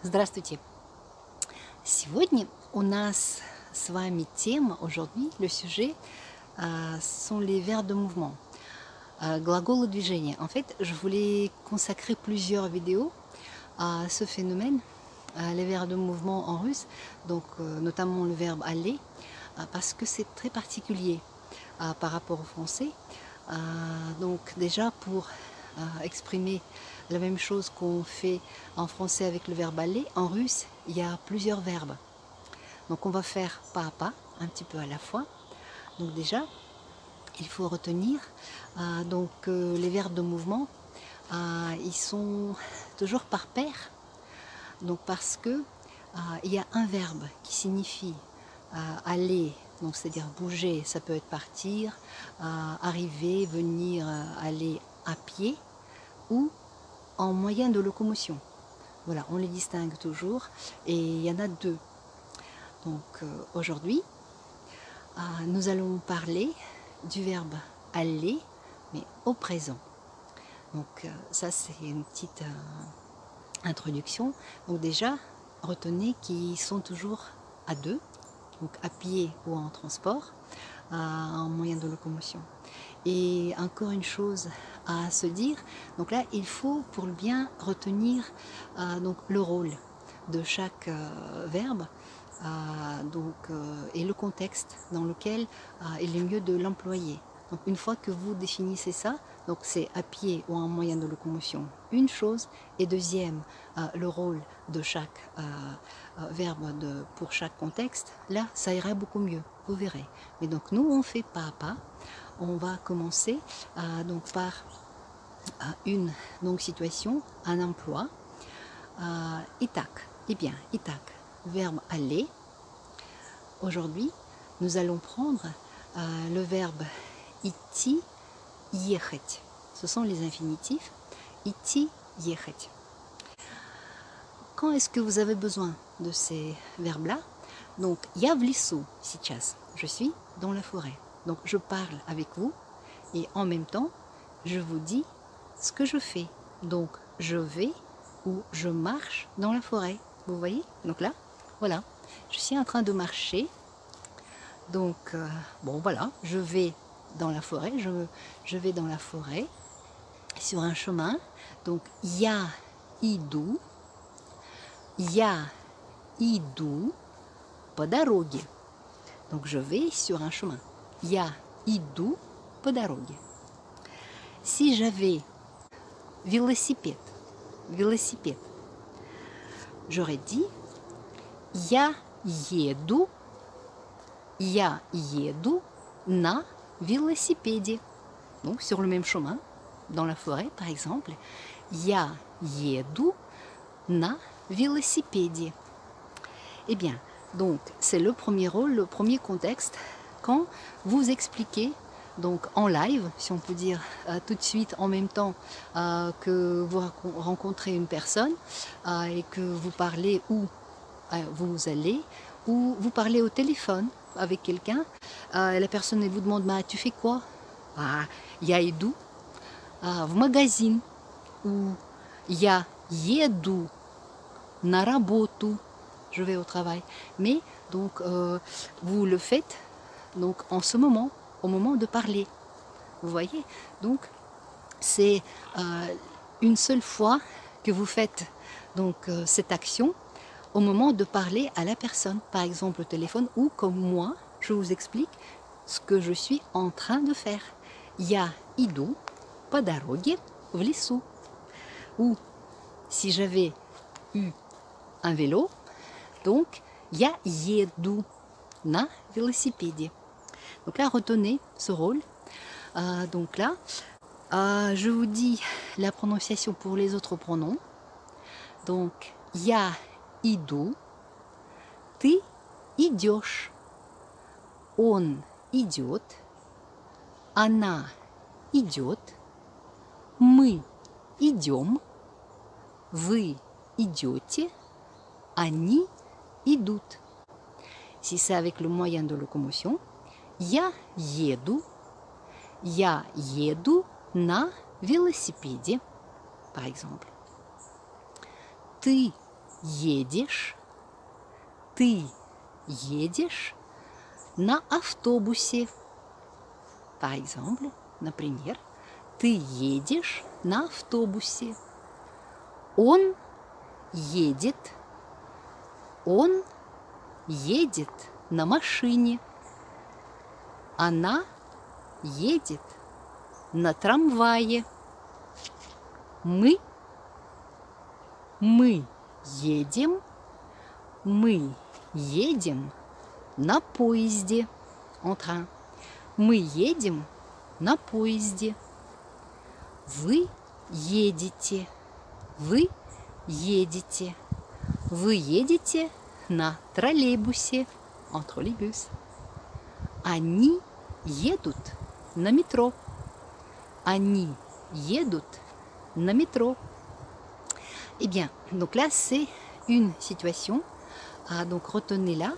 Здравствуйте! Сегодня у нас с вами тема, aujourd'hui, le sujet, sont les verbes de mouvement, gлаголы движения. En fait, je voulais consacrer plusieurs vidéos à ce phénomène, les verbes de mouvement en russe, donc notamment le verbe aller, parce que c'est très particulier par rapport au français. Donc déjà pour exprimer la même chose qu'on fait en français avec le verbe aller, en russe il y a plusieurs verbes. Donc on va faire pas à pas, un petit peu à la fois. Donc déjà il faut retenir les verbes de mouvement, ils sont toujours par paire. Donc parce que il y a un verbe qui signifie aller, donc c'est-à-dire bouger, ça peut être partir, arriver, venir, aller à pied ou en moyen de locomotion. Voilà, on les distingue toujours et il y en a deux. Donc aujourd'hui, nous allons parler du verbe aller, mais au présent. Donc ça c'est une petite introduction. Donc déjà, retenez qu'ils sont toujours à deux, donc à pied ou en transport, en moyen de locomotion. Et encore une chose à se dire, donc là il faut pour bien retenir donc le rôle de chaque verbe et le contexte dans lequel il est mieux de l'employer. Donc une fois que vous définissez ça, donc c'est à pied ou en moyen de locomotion, une chose, et deuxième, le rôle de chaque verbe pour chaque contexte, là ça ira beaucoup mieux, vous verrez. Mais donc nous on fait pas à pas. On va commencer par une situation, un emploi. Итак, verbe aller. Aujourd'hui, nous allons prendre le verbe идти, ехать. Ce sont les infinitifs. Идти, ехать. Quand est-ce que vous avez besoin de ces verbes-là? Donc, я в лесу сейчас. Je suis dans la forêt. Donc je parle avec vous et en même temps je vous dis ce que je fais. Donc je vais ou je marche dans la forêt. Vous voyez? Donc là, voilà, je suis en train de marcher. Donc bon voilà, je vais dans la forêt, je vais dans la forêt sur un chemin. Donc я иду по дороге. Donc je vais sur un chemin. Я иду по дороге. Si j'avais велосипед, j'aurais dit я еду на велосипеде. Donc sur le même chemin, dans la forêt par exemple, я еду на велосипеде. Eh bien, donc c'est le premier rôle, le premier contexte. Quand vous expliquez, donc en live, si on peut dire tout de suite en même temps que vous rencontrez une personne et que vous parlez où vous allez, ou vous parlez au téléphone avec quelqu'un, la personne elle vous demande tu fais quoi? Я иду в магазин, ou я еду на работу, je vais au travail. Mais donc vous le faites donc en ce moment, au moment de parler. Vous voyez? Donc c'est une seule fois que vous faites donc cette action au moment de parler à la personne, par exemple au téléphone, ou comme moi, je vous explique ce que je suis en train de faire. Я иду по дороге в лесу. Ou si j'avais eu un vélo, donc я еду на велосипеде. Donc là, retenez ce rôle. Donc là, je vous dis la prononciation pour les autres pronoms. Donc, я иду, ты идешь, он идет, она идет, мы идем, вы идете, они идут. Si c'est avec le moyen de locomotion, я еду на велосипеде, par exemple. Ты едешь, ты едешь на автобусе. Par exemple, например, ты едешь на автобусе. Он едет на машине. Она едет на трамвае. Мы едем на поезде. En train. Мы едем на поезде. Вы едете на троллейбусе. En trolleybus. Они едут на métro. Они едут на métro. Eh bien, donc là c'est une situation. Donc retenez-la.